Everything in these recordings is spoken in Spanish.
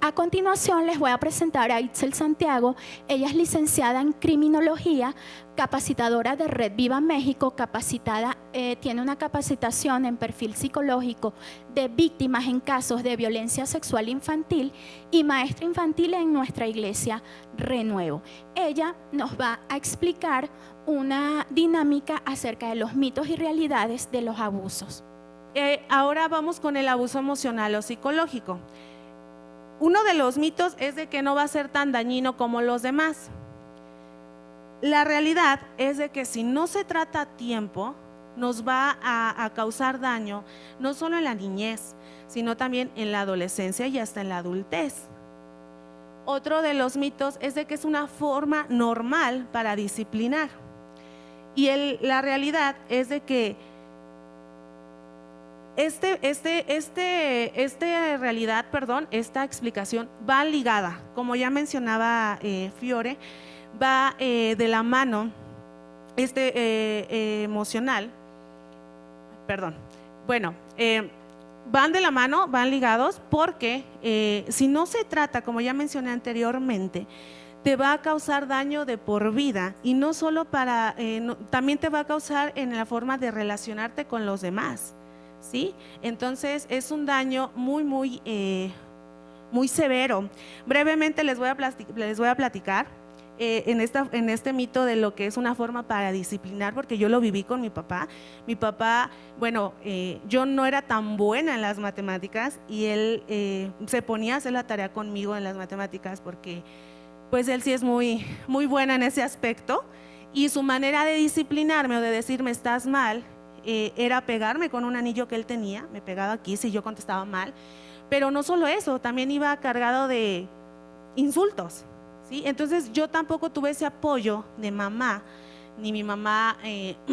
A continuación les voy a presentar a Itzel Santiago. Ella es licenciada en Criminología, capacitadora de Red Viva México, tiene una capacitación en perfil psicológico de víctimas en casos de violencia sexual infantil y maestra infantil en nuestra iglesia Renuevo. Ella nos va a explicar una dinámica acerca de los mitos y realidades de los abusos. Ahora vamos con el abuso emocional o psicológico. Uno de los mitos es de que no va a ser tan dañino como los demás. La realidad es de que si no se trata a tiempo, nos va a causar daño, no solo en la niñez, sino también en la adolescencia y hasta en la adultez. Otro de los mitos es de que es una forma normal para disciplinar. Y la realidad es de que esta explicación va ligada, como ya mencionaba Fiore, va de la mano emocional, van de la mano, van ligados, porque si no se trata, como ya mencioné anteriormente, te va a causar daño de por vida, y no solo también te va a causar en la forma de relacionarte con los demás, ¿sí? Entonces es un daño muy severo. Brevemente les voy a platicar en este mito de lo que es una forma para disciplinar, porque yo lo viví con mi papá. Mi papá, yo no era tan buena en las matemáticas y él se ponía a hacer la tarea conmigo en las matemáticas porque pues él sí es muy buena en ese aspecto, y su manera de disciplinarme o de decirme estás mal era pegarme con un anillo que él tenía. Me pegaba aquí si yo contestaba mal, pero no solo eso, también iba cargado de insultos, ¿sí? Entonces yo tampoco tuve ese apoyo de mamá, ni mi mamá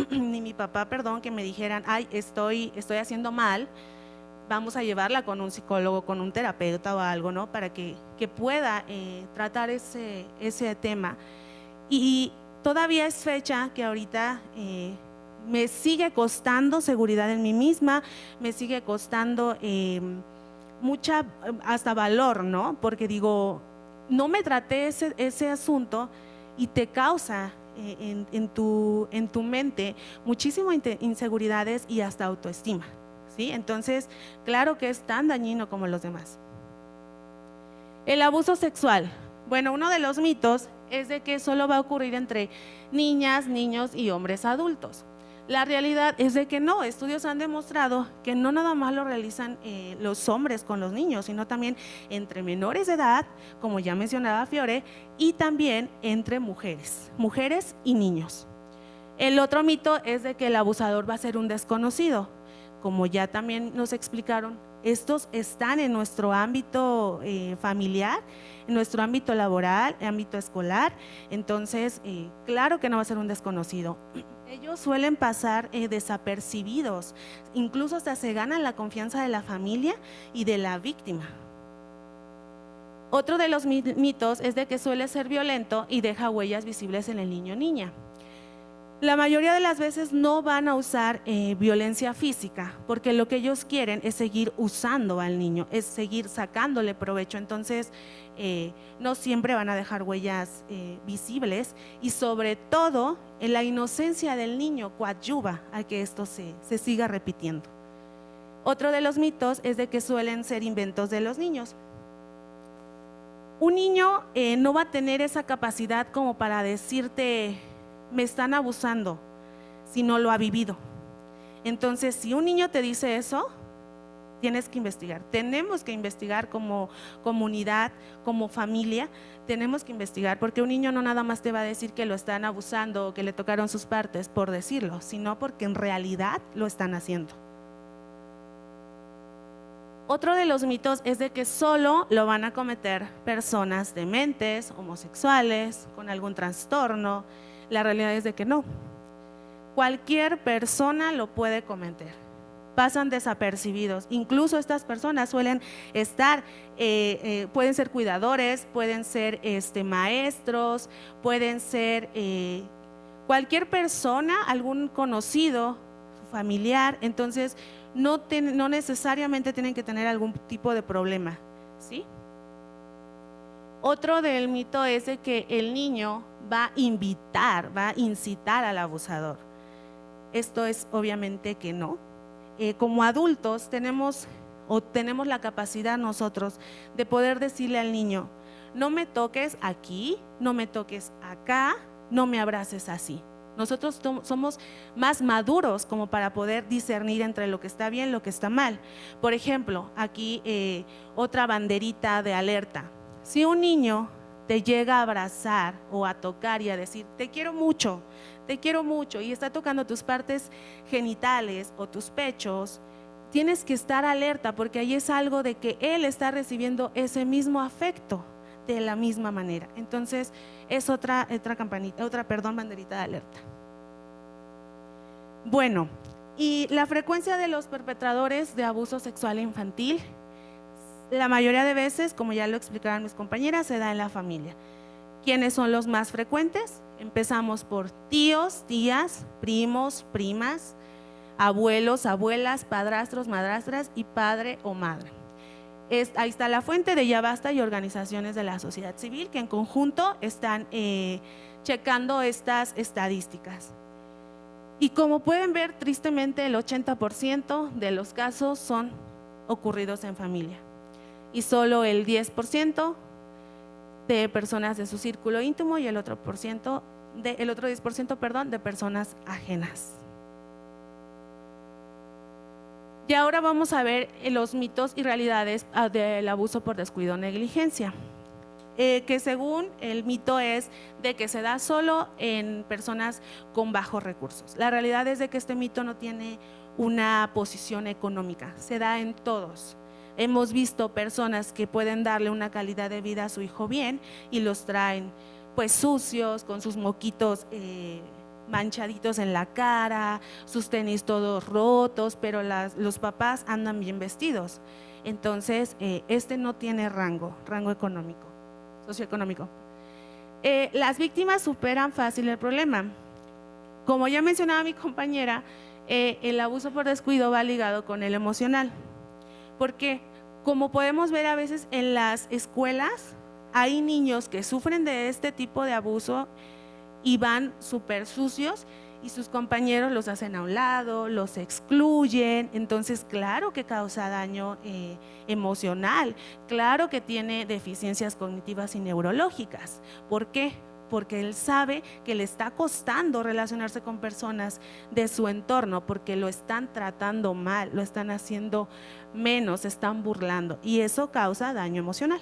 ni mi papá, que me dijeran, ay, estoy haciendo mal, vamos a llevarla con un psicólogo, con un terapeuta o algo, ¿no? Para que pueda tratar ese tema. Y todavía es fecha que ahorita me sigue costando seguridad en mí misma, me sigue costando mucha, hasta valor, ¿no? Porque digo, no me traté ese asunto y te causa en tu mente muchísimas inseguridades y hasta autoestima, ¿sí? Entonces, claro que es tan dañino como los demás. El abuso sexual. Bueno, uno de los mitos es de que solo va a ocurrir entre niñas, niños y hombres adultos. La realidad es de que no. Estudios han demostrado que no nada más lo realizan los hombres con los niños, sino también entre menores de edad, como ya mencionaba Fiore, y también entre mujeres y niños. El otro mito es de que el abusador va a ser un desconocido. Como ya también nos explicaron, estos están en nuestro ámbito familiar, en nuestro ámbito laboral, ámbito escolar. Entonces, claro que no va a ser un desconocido. Ellos suelen pasar desapercibidos, incluso hasta se ganan la confianza de la familia y de la víctima. Otro de los mitos es de que suele ser violento y deja huellas visibles en el niño o niña. La mayoría de las veces no van a usar violencia física, porque lo que ellos quieren es seguir usando al niño, es seguir sacándole provecho. Entonces no siempre van a dejar huellas visibles, y sobre todo la inocencia del niño coadyuva a que esto se siga repitiendo. Otro de los mitos es de que suelen ser inventos de los niños. Un niño no va a tener esa capacidad como para decirte me están abusando si no lo ha vivido. Entonces, si un niño te dice eso, tienes que investigar. Tenemos que investigar como comunidad, como familia, tenemos que investigar, porque un niño no nada más te va a decir que lo están abusando o que le tocaron sus partes por decirlo, sino porque en realidad lo están haciendo. Otro de los mitos es de que solo lo van a cometer personas dementes, homosexuales, con algún trastorno. La realidad es de que no. Cualquier persona lo puede cometer. Pasan desapercibidos. Incluso estas personas suelen estar, pueden ser cuidadores, pueden ser maestros, pueden ser cualquier persona, algún conocido, familiar. Entonces no necesariamente tienen que tener algún tipo de problema, ¿sí? Otro del mito es de que el niño va a incitar al abusador. Esto es obviamente que no. Como adultos tenemos la capacidad nosotros de poder decirle al niño: no me toques aquí, no me toques acá, no me abraces así. Nosotros somos más maduros como para poder discernir entre lo que está bien y lo que está mal. Por ejemplo, aquí otra banderita de alerta. Si un niño te llega a abrazar o a tocar y a decir te quiero mucho, y está tocando tus partes genitales o tus pechos, tienes que estar alerta, porque ahí es algo de que él está recibiendo ese mismo afecto de la misma manera. Entonces es otra banderita de alerta. Bueno, y la frecuencia de los perpetradores de abuso sexual infantil, la mayoría de veces, como ya lo explicaron mis compañeras, se da en la familia. ¿Quiénes son los más frecuentes? Empezamos por tíos, tías, primos, primas, abuelos, abuelas, padrastros, madrastras y padre o madre. Ahí está la fuente de Ya Basta y organizaciones de la sociedad civil que en conjunto están checando estas estadísticas. Y como pueden ver, tristemente el 80% de los casos son ocurridos en familia y solo el 10% de personas de su círculo íntimo y el otro 10% de personas ajenas. Y ahora vamos a ver los mitos y realidades del abuso por descuido o negligencia. Que según el mito es de que se da solo en personas con bajos recursos. La realidad es de que este mito no tiene una posición económica, se da en todos. Hemos visto personas que pueden darle una calidad de vida a su hijo bien y los traen pues sucios, con sus moquitos manchaditos en la cara, sus tenis todos rotos, pero los papás andan bien vestidos. Entonces este no tiene rango económico, socioeconómico. Las víctimas superan fácil el problema. Como ya mencionaba mi compañera, el abuso por descuido va ligado con el emocional, porque como podemos ver a veces en las escuelas hay niños que sufren de este tipo de abuso y van súper sucios y sus compañeros los hacen a un lado, los excluyen. Entonces claro que causa daño emocional, claro que tiene deficiencias cognitivas y neurológicas. ¿Por qué? Porque él sabe que le está costando relacionarse con personas de su entorno, porque lo están tratando mal, lo están haciendo menos, se están burlando, y eso causa daño emocional.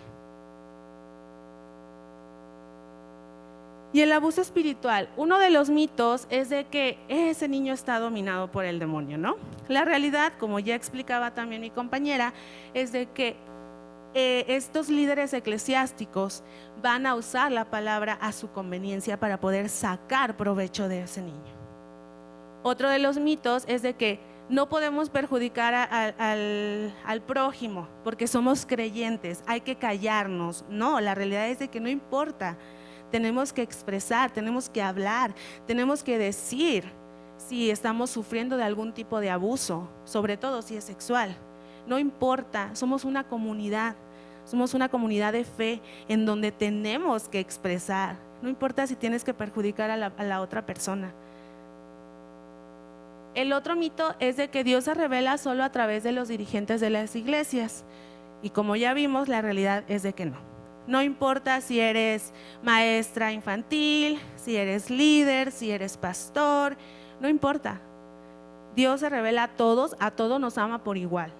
Y el abuso espiritual, uno de los mitos es de que ese niño está dominado por el demonio, ¿no? La realidad, como ya explicaba también mi compañera, es de que estos líderes eclesiásticos van a usar la palabra a su conveniencia para poder sacar provecho de ese niño. Otro de los mitos es de que no podemos perjudicar al prójimo porque somos creyentes, hay que callarnos. No, la realidad es de que no importa, tenemos que expresar, tenemos que hablar, tenemos que decir si estamos sufriendo de algún tipo de abuso, sobre todo si es sexual. No importa, somos una comunidad de fe en donde tenemos que expresar. No importa si tienes que perjudicar a la otra persona. El otro mito es de que Dios se revela solo a través de los dirigentes de las iglesias. Y como ya vimos, la realidad es de que no. No importa si eres maestra infantil, si eres líder, si eres pastor, no importa. Dios se revela a todos nos ama por igual.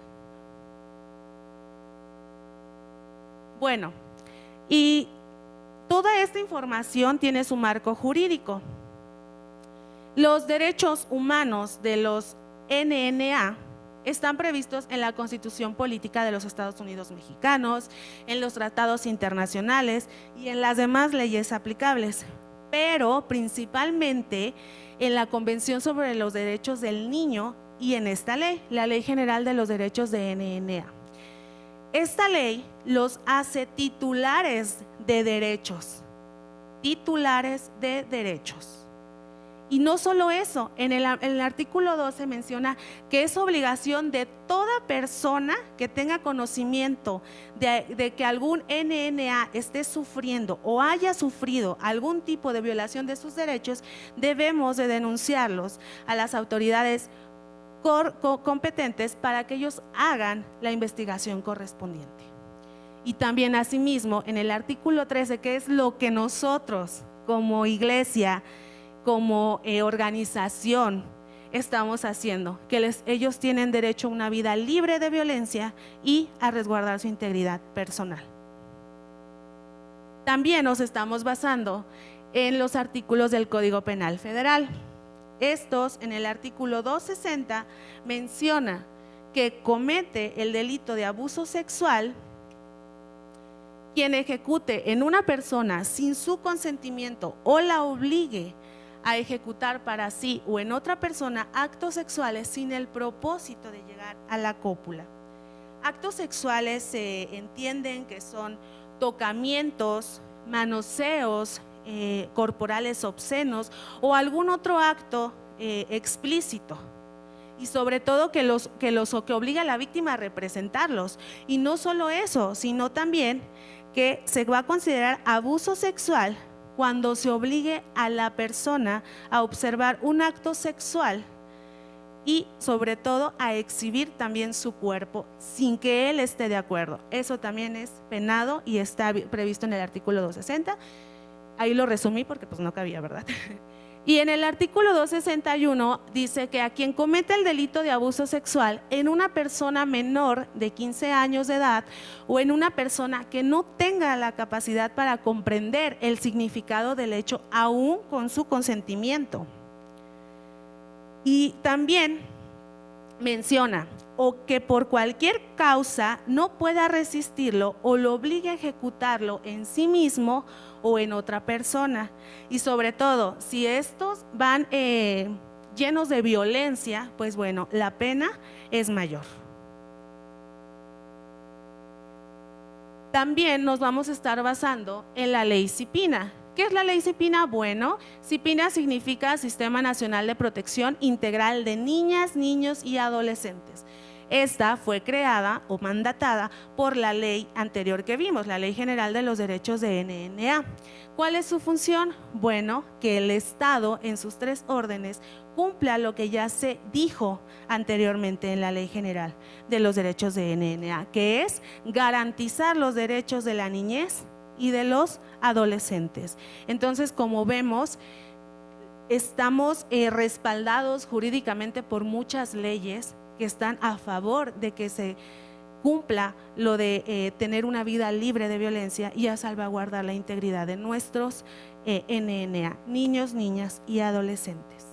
Bueno, y toda esta información tiene su marco jurídico. Los derechos humanos de los NNA están previstos en la Constitución Política de los Estados Unidos Mexicanos, en los tratados internacionales y en las demás leyes aplicables, pero principalmente en la Convención sobre los Derechos del Niño y en esta ley, la Ley General de los Derechos de NNA. Esta ley los hace titulares de derechos, Y no solo eso, en el artículo 12 menciona que es obligación de toda persona que tenga conocimiento de que algún NNA esté sufriendo o haya sufrido algún tipo de violación de sus derechos, debemos de denunciarlos a las autoridades competentes para que ellos hagan la investigación correspondiente. Y también asimismo en el artículo 13, que es lo que nosotros como iglesia, como organización estamos haciendo, que ellos tienen derecho a una vida libre de violencia y a resguardar su integridad personal. También nos estamos basando en los artículos del Código Penal Federal. Estos, en el artículo 260, menciona que comete el delito de abuso sexual quien ejecute en una persona sin su consentimiento o la obligue a ejecutar para sí o en otra persona actos sexuales sin el propósito de llegar a la cópula. Actos sexuales se entienden que son tocamientos, manoseos corporales obscenos o algún otro acto explícito. Y sobre todo que obliga a la víctima a representarlos. Y no solo eso, sino también que se va a considerar abuso sexual cuando se obligue a la persona a observar un acto sexual y sobre todo a exhibir también su cuerpo sin que él esté de acuerdo. Eso también es penado y está previsto en el artículo 260. Ahí lo resumí porque pues no cabía, ¿verdad? Y en el artículo 261 dice que a quien cometa el delito de abuso sexual en una persona menor de 15 años de edad o en una persona que no tenga la capacidad para comprender el significado del hecho aún con su consentimiento. Y también menciona o que por cualquier causa no pueda resistirlo o lo obligue a ejecutarlo en sí mismo o en otra persona. Y sobre todo, si estos van llenos de violencia, pues bueno, la pena es mayor. También nos vamos a estar basando en la ley CIPINA. ¿Qué es la ley CIPINA? Bueno, CIPINA significa Sistema Nacional de Protección Integral de Niñas, Niños y Adolescentes. Esta fue creada o mandatada por la ley anterior que vimos, la Ley General de los Derechos de NNA. ¿Cuál es su función? Bueno, que el Estado en sus 3 órdenes cumpla lo que ya se dijo anteriormente en la Ley General de los Derechos de NNA, que es garantizar los derechos de la niñez y de los adolescentes. Entonces, como vemos, estamos respaldados jurídicamente por muchas leyes que están a favor de que se cumpla lo de tener una vida libre de violencia y a salvaguardar la integridad de nuestros NNA, niños, niñas y adolescentes.